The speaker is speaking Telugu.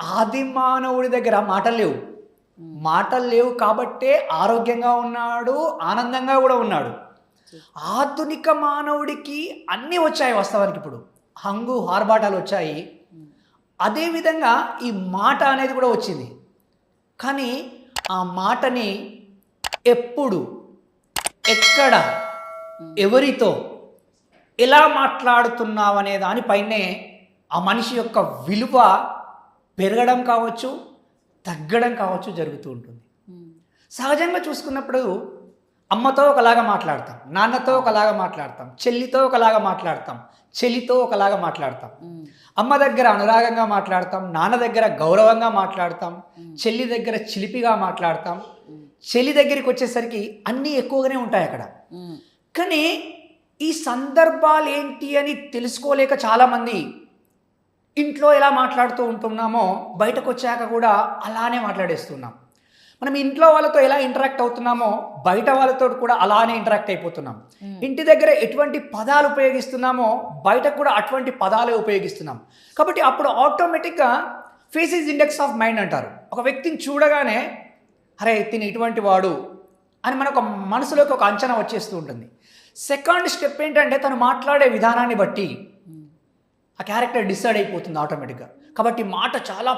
ఆది మానవుడి దగ్గర మాటలు లేవు. మాటలు లేవు కాబట్టే ఆరోగ్యంగా ఉన్నాడు, ఆనందంగా కూడా ఉన్నాడు. ఆధునిక మానవుడికి అన్నీ వచ్చాయి వాస్తవానికి. ఇప్పుడు హంగు ఆర్భాటాలు వచ్చాయి, అదేవిధంగా ఈ మాట అనేది కూడా వచ్చింది. కానీ ఆ మాటని ఎప్పుడు, ఎక్కడ, ఎవరితో, ఎలా మాట్లాడుతున్నావు అనే దానిపైనే ఆ మనిషి యొక్క విలువ పెరగడం కావచ్చు, తగ్గడం కావచ్చు జరుగుతూ ఉంటుంది. సహజంగా చూసుకున్నప్పుడు అమ్మతో ఒకలాగా మాట్లాడతాం, నాన్నతో ఒకలాగా మాట్లాడతాం, చెల్లితో ఒకలాగా మాట్లాడతాం, చెల్లితో ఒకలాగా మాట్లాడతాం. అమ్మ దగ్గర అనురాగంగా మాట్లాడతాం, నాన్న దగ్గర గౌరవంగా మాట్లాడతాం, చెల్లి దగ్గర చిలిపిగా మాట్లాడతాం. చెల్లి దగ్గరికి వచ్చేసరికి అన్నీ ఎక్కువగానే ఉంటాయి అక్కడ. కానీ ఈ సందర్భాలు ఏంటి అని తెలుసుకోలేక చాలామంది ఇంట్లో ఎలా మాట్లాడుతూ ఉంటున్నామో బయటకు వచ్చాక కూడా అలానే మాట్లాడేస్తున్నాం. మనం ఇంట్లో వాళ్ళతో ఎలా ఇంటరాక్ట్ అవుతున్నామో బయట వాళ్ళతో కూడా అలానే ఇంటరాక్ట్ అయిపోతున్నాం. ఇంటి దగ్గర ఎటువంటి పదాలు ఉపయోగిస్తున్నామో బయటకు కూడా అటువంటి పదాలే ఉపయోగిస్తున్నాం. కాబట్టి అప్పుడు ఆటోమేటిక్గా face is index of mind అంటారు. ఒక వ్యక్తిని చూడగానే అరే తిని ఇటువంటి వాడు అని మనకు మనసులోకి ఒక అంచనా వచ్చేస్తూ ఉంటుంది. సెకండ్ స్టెప్ ఏంటంటే తను మాట్లాడే విధానాన్ని బట్టి ఆ క్యారెక్టర్ డిసైడ్ అయిపోతుంది ఆటోమేటిక్గా. కాబట్టి మాట చాలా